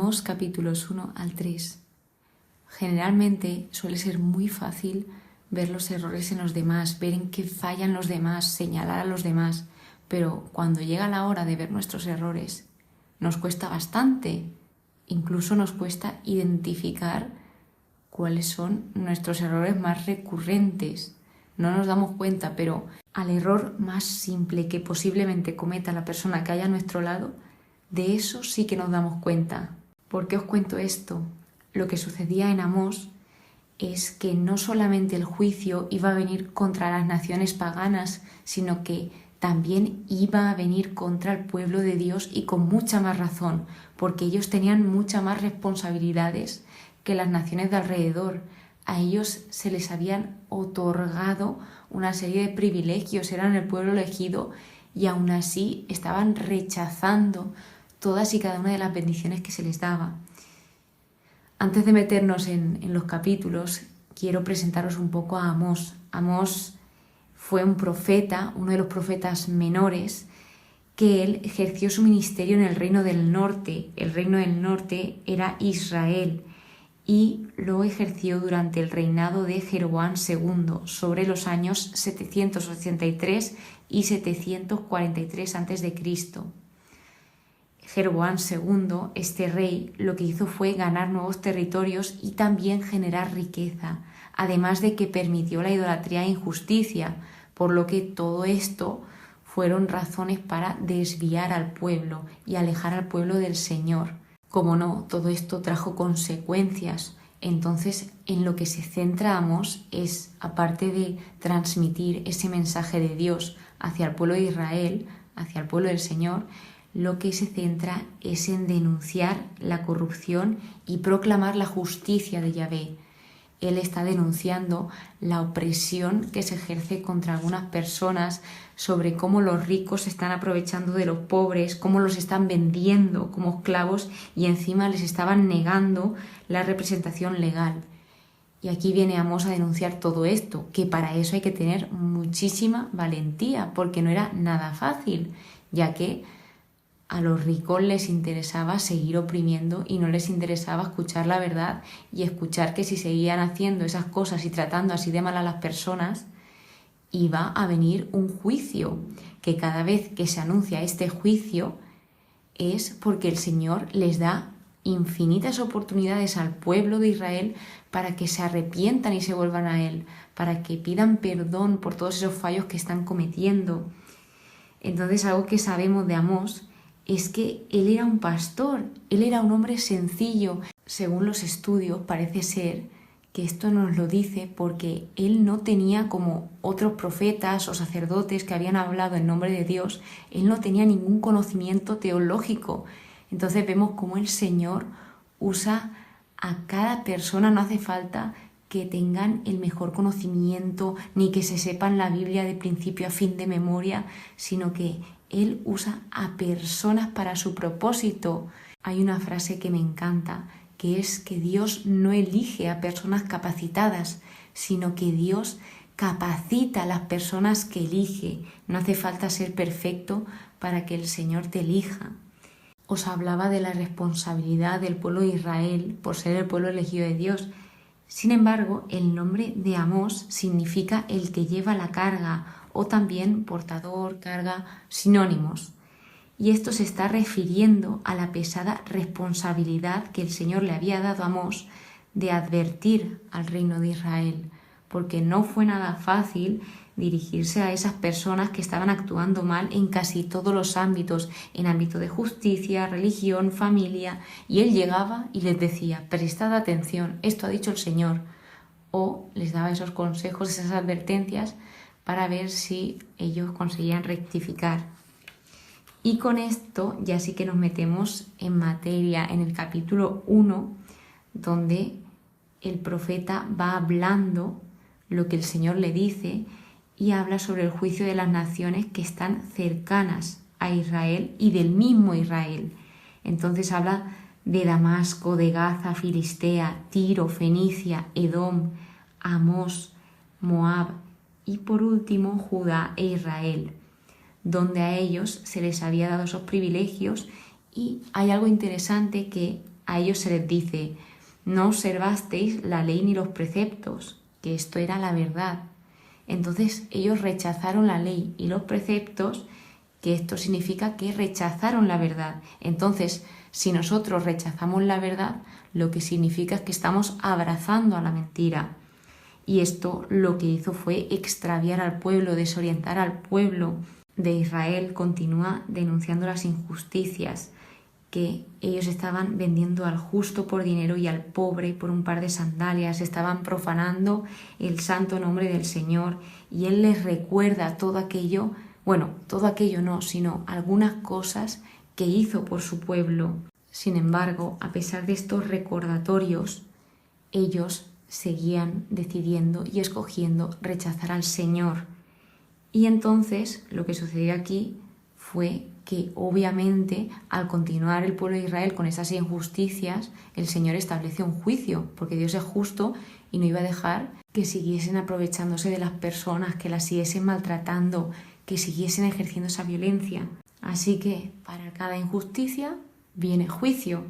Amós capítulos 1 al 3. Generalmente suele ser muy fácil ver los errores en los demás, ver en qué fallan los demás, señalar a los demás, pero cuando llega la hora de ver nuestros errores, nos cuesta bastante, incluso nos cuesta identificar cuáles son nuestros errores más recurrentes. No nos damos cuenta, pero al error más simple que posiblemente cometa la persona que haya a nuestro lado, de eso sí que nos damos cuenta. ¿Por qué os cuento esto? Lo que sucedía en Amós es que no solamente el juicio iba a venir contra las naciones paganas, sino que también iba a venir contra el pueblo de Dios, y con mucha más razón, porque ellos tenían muchas más responsabilidades que las naciones de alrededor. A ellos se les habían otorgado una serie de privilegios, eran el pueblo elegido, y aún así estaban rechazando todas y cada una de las bendiciones que se les daba. Antes de meternos en los capítulos, quiero presentaros un poco a Amós. Amós fue un profeta, uno de los profetas menores, que él ejerció su ministerio en el reino del norte. El reino del norte era Israel, y lo ejerció durante el reinado de Jeroboam II, sobre los años 783 y 743 a.C. Jeroboam II, este rey, lo que hizo fue ganar nuevos territorios y también generar riqueza, además de que permitió la idolatría e injusticia, por lo que todo esto fueron razones para desviar al pueblo y alejar al pueblo del Señor. Como no, todo esto trajo consecuencias. Entonces, en lo que se centra Amós es, aparte de transmitir ese mensaje de Dios hacia el pueblo de Israel, hacia el pueblo del Señor, lo que se centra es en denunciar la corrupción y proclamar la justicia de Yahvé. Él está denunciando la opresión que se ejerce contra algunas personas, sobre cómo los ricos se están aprovechando de los pobres, cómo los están vendiendo como esclavos y encima les estaban negando la representación legal. Y aquí viene Amós a denunciar todo esto, que para eso hay que tener muchísima valentía, porque no era nada fácil, ya que a los ricos les interesaba seguir oprimiendo y no les interesaba escuchar la verdad y escuchar que si seguían haciendo esas cosas y tratando así de mal a las personas, iba a venir un juicio, que cada vez que se anuncia este juicio es porque el Señor les da infinitas oportunidades al pueblo de Israel para que se arrepientan y se vuelvan a Él, para que pidan perdón por todos esos fallos que están cometiendo. Entonces, algo que sabemos de Amós es que él era un pastor, él era un hombre sencillo. Según los estudios, parece ser que esto nos lo dice porque él no tenía, como otros profetas o sacerdotes que habían hablado en nombre de Dios, él no tenía ningún conocimiento teológico. Entonces vemos cómo el Señor usa a cada persona. No hace falta que tengan el mejor conocimiento ni que se sepan la Biblia de principio a fin de memoria, sino que Él usa a personas para su propósito. Hay una frase que me encanta, que es que Dios no elige a personas capacitadas, sino que Dios capacita a las personas que elige. No hace falta ser perfecto para que el Señor te elija. Os hablaba de la responsabilidad del pueblo de Israel por ser el pueblo elegido de Dios. Sin embargo, el nombre de Amós significa el que lleva la carga, o también portador, carga, sinónimos. Y esto se está refiriendo a la pesada responsabilidad que el Señor le había dado a Amós de advertir al reino de Israel, porque no fue nada fácil dirigirse a esas personas que estaban actuando mal en casi todos los ámbitos, en ámbito de justicia, religión, familia, y él llegaba y les decía: prestad atención, esto ha dicho el Señor, o les daba esos consejos, esas advertencias, para ver si ellos conseguían rectificar. Y con esto ya sí que nos metemos en materia en el capítulo 1, donde el profeta va hablando lo que el Señor le dice y habla sobre el juicio de las naciones que están cercanas a Israel y del mismo Israel. Entonces habla de Damasco, de Gaza, Filistea, Tiro, Fenicia, Edom, Amós, Moab y por último Judá e Israel, donde a ellos se les había dado esos privilegios. Y hay algo interesante, que a ellos se les dice: no observasteis la ley ni los preceptos, que esto era la verdad. Entonces ellos rechazaron la ley y los preceptos, que esto significa que rechazaron la verdad. Entonces, si nosotros rechazamos la verdad, lo que significa es que estamos abrazando a la mentira. Y esto lo que hizo fue extraviar al pueblo, desorientar al pueblo de Israel. Continúa denunciando las injusticias, que ellos estaban vendiendo al justo por dinero y al pobre por un par de sandalias, estaban profanando el santo nombre del Señor, y Él les recuerda todo aquello, bueno, todo aquello no, sino algunas cosas que hizo por su pueblo. Sin embargo, a pesar de estos recordatorios, ellos seguían decidiendo y escogiendo rechazar al Señor. Y entonces lo que sucedió aquí fue que obviamente al continuar el pueblo de Israel con esas injusticias, el Señor estableció un juicio, porque Dios es justo y no iba a dejar que siguiesen aprovechándose de las personas, que las siguiesen maltratando, que siguiesen ejerciendo esa violencia. Así que para cada injusticia viene juicio.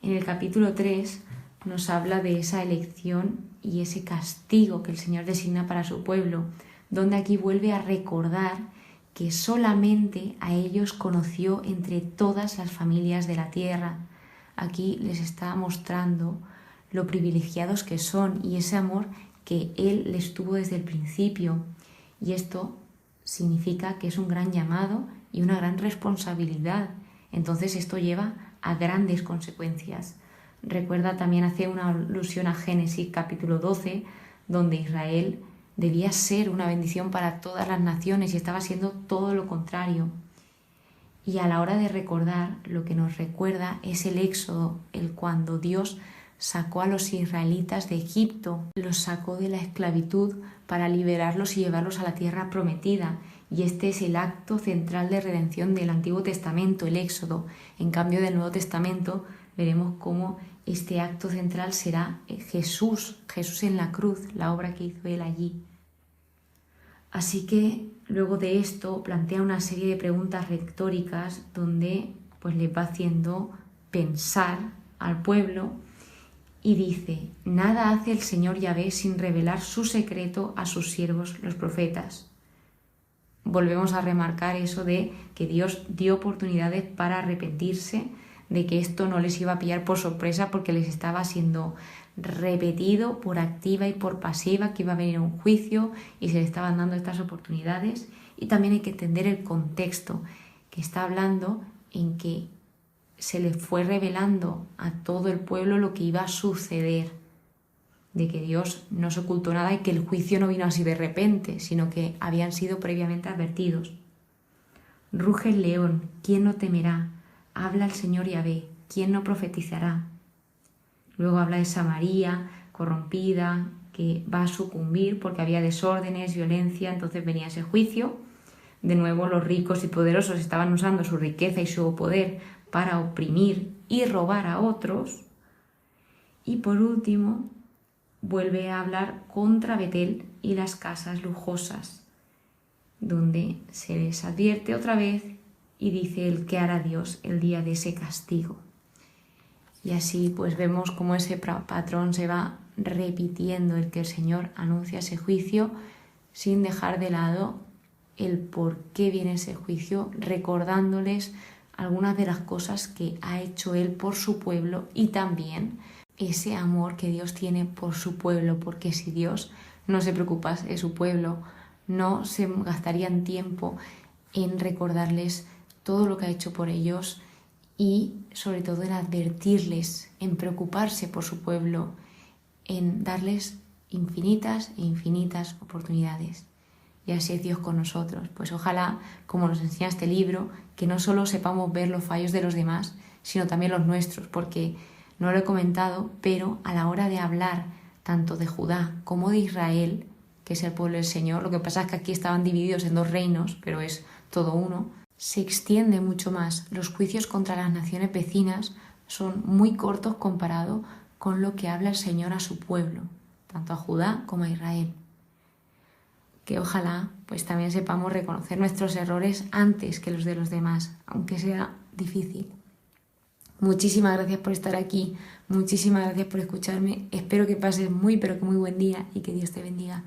En el capítulo 3 nos habla de esa elección y ese castigo que el Señor designa para su pueblo, donde aquí vuelve a recordar que solamente a ellos conoció entre todas las familias de la tierra. Aquí les está mostrando lo privilegiados que son y ese amor que Él les tuvo desde el principio. Y esto significa que es un gran llamado y una gran responsabilidad. Entonces esto lleva a grandes consecuencias. Recuerda, también hace una alusión a Génesis capítulo 12, donde Israel debía ser una bendición para todas las naciones y estaba siendo todo lo contrario. Y a la hora de recordar, lo que nos recuerda es el éxodo, el cuando Dios sacó a los israelitas de Egipto, los sacó de la esclavitud para liberarlos y llevarlos a la tierra prometida. Y este es el acto central de redención del Antiguo Testamento, el éxodo. En cambio del Nuevo Testamento veremos cómo este acto central será Jesús en la cruz, la obra que hizo Él allí. Así que luego de esto plantea una serie de preguntas retóricas donde pues les va haciendo pensar al pueblo y dice: nada hace el Señor Yahvé sin revelar su secreto a sus siervos los profetas. Volvemos a remarcar eso de que Dios dio oportunidades para arrepentirse, de que esto no les iba a pillar por sorpresa porque les estaba siendo repetido por activa y por pasiva que iba a venir un juicio y se le estaban dando estas oportunidades. Y también hay que entender el contexto, que está hablando en que se le fue revelando a todo el pueblo lo que iba a suceder, de que Dios no se ocultó nada y que el juicio no vino así de repente, sino que habían sido previamente advertidos. Ruge el león, ¿quién no temerá? Habla el Señor Yahvé, ¿quién no profetizará? Luego habla de Samaria, corrompida, que va a sucumbir porque había desórdenes, violencia, entonces venía ese juicio. De nuevo, los ricos y poderosos estaban usando su riqueza y su poder para oprimir y robar a otros. Y por último, vuelve a hablar contra Betel y las casas lujosas, donde se les advierte otra vez y dice el que hará Dios el día de ese castigo. Y así pues vemos cómo ese patrón se va repitiendo, el que el Señor anuncia ese juicio sin dejar de lado el por qué viene ese juicio, recordándoles algunas de las cosas que ha hecho Él por su pueblo y también ese amor que Dios tiene por su pueblo, porque si Dios no se preocupase de su pueblo, no se gastarían tiempo en recordarles todo lo que ha hecho por ellos y sobre todo en advertirles, en preocuparse por su pueblo, en darles infinitas e infinitas oportunidades. Y así es Dios con nosotros. Pues ojalá, como nos enseña este libro, que no solo sepamos ver los fallos de los demás, sino también los nuestros, porque no lo he comentado, pero a la hora de hablar tanto de Judá como de Israel, que es el pueblo del Señor, lo que pasa es que aquí estaban divididos en dos reinos, pero es todo uno, se extiende mucho más. Los juicios contra las naciones vecinas son muy cortos comparado con lo que habla el Señor a su pueblo, tanto a Judá como a Israel. Que ojalá pues también sepamos reconocer nuestros errores antes que los de los demás, aunque sea difícil. Muchísimas gracias por estar aquí, muchísimas gracias por escucharme. Espero que pases muy, pero que muy buen día y que Dios te bendiga.